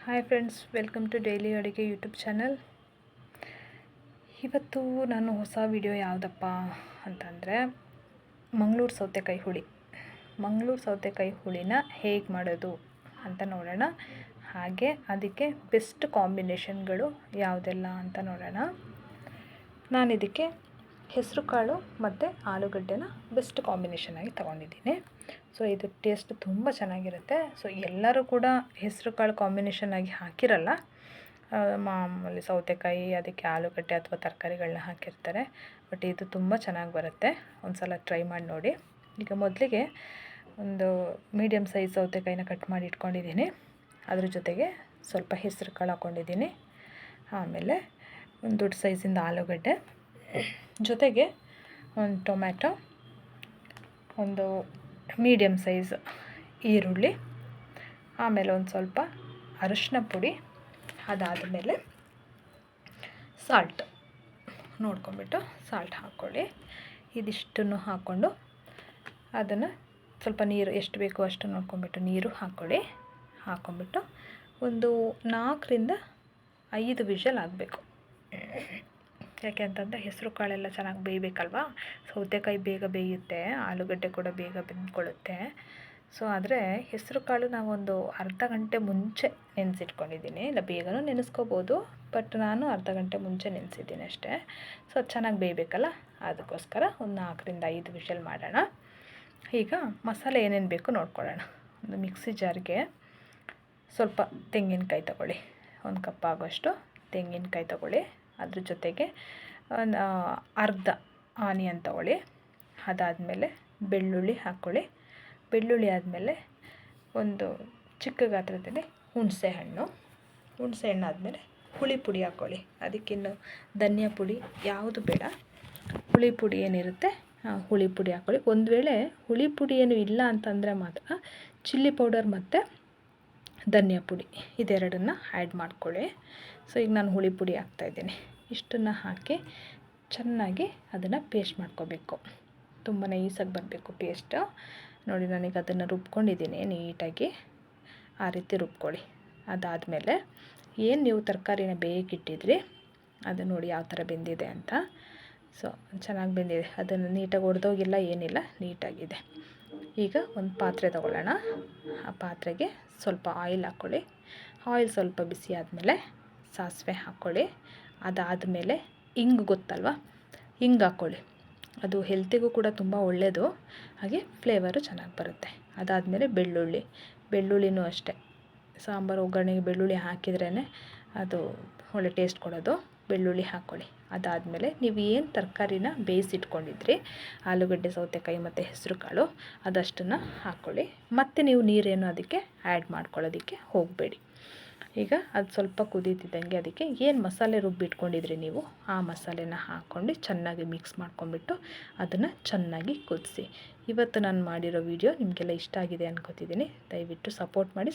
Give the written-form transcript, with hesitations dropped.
Hi friends, welcome to daily ಅಡುಗೆ YouTube channel. ಇವತ್ತು ನಾನು ಹೊಸ ವಿಡಿಯೋ ಯಾವುದಪ್ಪ ಅಂತಂದರೆ ಮಂಗಳೂರು ಸೌತೆಕಾಯಿ ಹುಳಿನ ಹೇಗೆ ಮಾಡೋದು ಅಂತ ನೋಡೋಣ. ಹಾಗೆ ಅದಕ್ಕೆ ಬೆಸ್ಟ್ ಕಾಂಬಿನೇಷನ್ಗಳು ಯಾವುದೆಲ್ಲ ಅಂತ ನೋಡೋಣ. ನಾನು ಇದಕ್ಕೆ ಹೆಸರು ಕಾಳು ಮತ್ತು ಆಲೂಗಡ್ಡೆನ ಬೆಸ್ಟ್ ಕಾಂಬಿನೇಷನಾಗಿ ತೊಗೊಂಡಿದ್ದೀನಿ. ಸೊ ಇದು ಟೇಸ್ಟ್ ತುಂಬ ಚೆನ್ನಾಗಿರುತ್ತೆ. ಸೊ ಎಲ್ಲರೂ ಕೂಡ ಹೆಸರು ಕಾಳು ಕಾಂಬಿನೇಷನ್ ಆಗಿ ಹಾಕಿರಲ್ಲ. ಮಾಮೂಲಿ ಸೌತೆಕಾಯಿ ಅದಕ್ಕೆ ಆಲೂಗಡ್ಡೆ ಅಥವಾ ತರಕಾರಿಗಳನ್ನ ಹಾಕಿರ್ತಾರೆ. ಬಟ್ ಇದು ತುಂಬ ಚೆನ್ನಾಗಿ ಬರುತ್ತೆ. ಒಂದು ಸಲ ಟ್ರೈ ಮಾಡಿ ನೋಡಿ. ಈಗ ಮೊದಲಿಗೆ ಒಂದು ಮೀಡಿಯಮ್ ಸೈಜ್ ಸೌತೆಕಾಯಿನ ಕಟ್ ಮಾಡಿ ಇಟ್ಕೊಂಡಿದ್ದೀನಿ. ಅದ್ರ ಜೊತೆಗೆ ಸ್ವಲ್ಪ ಹೆಸರು ಕಾಳು ಹಾಕ್ಕೊಂಡಿದ್ದೀನಿ. ಆಮೇಲೆ ಒಂದು ದೊಡ್ಡ ಸೈಜಿಂದ ಆಲೂಗಡ್ಡೆ, ಜೊತೆಗೆ ಒಂದು ಟೊಮ್ಯಾಟೊ, ಒಂದು ಮೀಡಿಯಮ್ ಸೈಜ್ ಈರುಳ್ಳಿ, ಆಮೇಲೆ ಒಂದು ಸ್ವಲ್ಪ ಅರಿಶಿನ ಪುಡಿ, ಅದಾದಮೇಲೆ ಸಾಲ್ಟ್ ನೋಡ್ಕೊಂಬಿಟ್ಟು ಸಾಲ್ಟ್ ಹಾಕ್ಕೊಳ್ಳಿ. ಇದಿಷ್ಟನ್ನು ಹಾಕ್ಕೊಂಡು ಅದನ್ನು ಸ್ವಲ್ಪ ನೀರು ಎಷ್ಟು ಬೇಕೋ ಅಷ್ಟು ನೋಡ್ಕೊಂಬಿಟ್ಟು ನೀರು ಹಾಕ್ಕೊಂಬಿಟ್ಟು ಒಂದು 4ರಿಂದ 5 ವಿಷಲ್ ಆಗಬೇಕು. ಯಾಕೆ ಅಂತಂದರೆ ಹೆಸರು ಕಾಳೆಲ್ಲ ಚೆನ್ನಾಗಿ ಬೇಯಬೇಕಲ್ವ. ಸೌತೆಕಾಯಿ ಬೇಗ ಬೇಯುತ್ತೆ, ಆಲೂಗಡ್ಡೆ ಕೂಡ ಬೇಗ ಬೆಂದ್ಕೊಳ್ಳುತ್ತೆ. ಸೊ ಆದರೆ ಹೆಸರು ಕಾಳು ನಾವೊಂದು ಅರ್ಧ ಗಂಟೆ ಮುಂಚೆ ನೆನೆಸಿಟ್ಕೊಂಡಿದ್ದೀನಿ. ಇಲ್ಲ ಬೇಗನೂ ನೆನೆಸ್ಕೋಬೋದು, ಬಟ್ ನಾನು ಅರ್ಧ ಗಂಟೆ ಮುಂಚೆ ನೆನೆಸಿದ್ದೀನಿ ಅಷ್ಟೇ. ಸೊ ಅದು ಚೆನ್ನಾಗಿ ಬೇಯಬೇಕಲ್ಲ, ಅದಕ್ಕೋಸ್ಕರ ಒಂದು 4ರಿಂದ 5 ವಿಷಲ್ ಮಾಡೋಣ. ಈಗ ಮಸಾಲೆ ಏನೇನು ಬೇಕು ನೋಡ್ಕೊಳ್ಳೋಣ. ಒಂದು ಮಿಕ್ಸಿ ಜಾರ್ಗೆ ಸ್ವಲ್ಪ ತೆಂಗಿನಕಾಯಿ ತಗೊಳ್ಳಿ, 1 ಕಪ್ ಆಗೋಷ್ಟು ತೆಂಗಿನಕಾಯಿ ತಗೊಳ್ಳಿ. ಅದ್ರ ಜೊತೆಗೆ ಒಂದು ಅರ್ಧ ಆನಿಯನ್ ತಗೊಳ್ಳಿ. ಅದಾದಮೇಲೆ ಬೆಳ್ಳುಳ್ಳಿ ಹಾಕ್ಕೊಳ್ಳಿ. ಬೆಳ್ಳುಳ್ಳಿ ಆದಮೇಲೆ ಒಂದು ಚಿಕ್ಕ ಗಾತ್ರದಲ್ಲಿ ಹುಣಸೆ ಹಣ್ಣು ಆದಮೇಲೆ ಹುಳಿ ಪುಡಿ ಹಾಕ್ಕೊಳ್ಳಿ. ಅದಕ್ಕಿನ್ನು ಧನಿಯಾ ಪುಡಿ ಯಾವುದು ಬೇಡ, ಹುಳಿ ಪುಡಿ ಏನಿರುತ್ತೆ ಹುಳಿ ಪುಡಿ ಹಾಕ್ಕೊಳ್ಳಿ. ಒಂದು ವೇಳೆ ಹುಳಿ ಪುಡಿ ಏನು ಇಲ್ಲ ಅಂತಂದರೆ ಮಾತ್ರ ಚಿಲ್ಲಿ ಪೌಡರ್ ಮತ್ತು ಧನಿಯಾ ಪುಡಿ ಇದೆರಡನ್ನು ಆ್ಯಡ್ ಮಾಡ್ಕೊಳ್ಳಿ. ಸೊ ಈಗ ನಾನು ಹುಳಿ ಪುಡಿ ಹಾಕ್ತಾಯಿದ್ದೀನಿ. ಇಷ್ಟನ್ನು ಹಾಕಿ ಚೆನ್ನಾಗಿ ಅದನ್ನು ಪೇಸ್ಟ್ ಮಾಡ್ಕೋಬೇಕು. ತುಂಬ ನೈಸಾಗಿ ಬರಬೇಕು ಪೇಸ್ಟು. ನೋಡಿ, ನನಗೆ ಅದನ್ನು ರುಬ್ಕೊಂಡಿದ್ದೀನಿ ನೀಟಾಗಿ. ಆ ರೀತಿ ರುಬ್ಕೊಳ್ಳಿ. ಅದಾದಮೇಲೆ ಏನು ನೀವು ತರಕಾರಿನ ಬೇಯಿಟ್ಟಿದ್ರಿ ಅದು ನೋಡಿ ಯಾವ ಥರ ಬೆಂದಿದೆ ಅಂತ. ಸೊ ಚೆನ್ನಾಗಿ ಬೆಂದಿದೆ, ಅದನ್ನು ನೀಟಾಗಿ ಒಡೆದೋಗಿಲ್ಲ, ಏನಿಲ್ಲ, ನೀಟಾಗಿದೆ. ಈಗ ಒಂದು ಪಾತ್ರೆ ತಗೊಳ್ಳೋಣ. ಆ ಪಾತ್ರೆಗೆ ಸ್ವಲ್ಪ ಆಯಿಲ್ ಹಾಕ್ಕೊಳ್ಳಿ. ಆಯಿಲ್ ಸ್ವಲ್ಪ ಬಿಸಿ ಆದಮೇಲೆ ಸಾಸಿವೆ ಹಾಕ್ಕೊಳ್ಳಿ. ಅದಾದಮೇಲೆ ಹಿಂಗೆ ಗೊತ್ತಲ್ವ, ಹಿಂಗೆ ಹಾಕ್ಕೊಳ್ಳಿ. ಅದು ಹೆಲ್ತಿಗೂ ಕೂಡ ತುಂಬ ಒಳ್ಳೆಯದು, ಹಾಗೆ ಫ್ಲೇವರು ಚೆನ್ನಾಗಿ ಬರುತ್ತೆ. ಅದಾದಮೇಲೆ ಬೆಳ್ಳುಳ್ಳಿನೂ ಅಷ್ಟೇ. ಸಾಂಬಾರು ಒಗ್ಗರಣೆಗೆ ಬೆಳ್ಳುಳ್ಳಿ ಹಾಕಿದ್ರೇ ಅದು ಒಳ್ಳೆ ಟೇಸ್ಟ್ ಕೊಡೋದು. ಬೆಳ್ಳುಳ್ಳಿ ಹಾಕ್ಕೊಳ್ಳಿ. ಅದಾದಮೇಲೆ ನೀವು ಏನು ತರಕಾರಿನ ಬೇಯಿಸಿಟ್ಕೊಂಡಿದ್ರಿ, ಆಲೂಗಡ್ಡೆ, ಸೌತೆಕಾಯಿ ಮತ್ತು ಹೆಸರು ಕಾಳು, ಅದಷ್ಟನ್ನು ಹಾಕ್ಕೊಳ್ಳಿ. ಮತ್ತು ನೀವು ನೀರೇನು ಅದಕ್ಕೆ ಆ್ಯಡ್ ಮಾಡ್ಕೊಳ್ಳೋದಕ್ಕೆ ಹೋಗಬೇಡಿ. ಈಗ ಅದು ಸ್ವಲ್ಪ ಕುದೀತಿದ್ದಂಗೆ ಅದಕ್ಕೆ ಏನು ಮಸಾಲೆ ರುಬ್ಬಿಟ್ಕೊಂಡಿದ್ರಿ ನೀವು, ಆ ಮಸಾಲೆನ ಹಾಕ್ಕೊಂಡು ಚೆನ್ನಾಗಿ ಮಿಕ್ಸ್ ಮಾಡ್ಕೊಂಬಿಟ್ಟು ಅದನ್ನು ಚೆನ್ನಾಗಿ ಕುದಿಸಿ. ಇವತ್ತು ನಾನು ಮಾಡಿರೋ ವಿಡಿಯೋ ನಿಮಗೆಲ್ಲ ಇಷ್ಟ ಆಗಿದೆ ಅನ್ಕೋತಿದ್ದೀನಿ. ದಯವಿಟ್ಟು ಸಪೋರ್ಟ್ ಮಾಡಿ,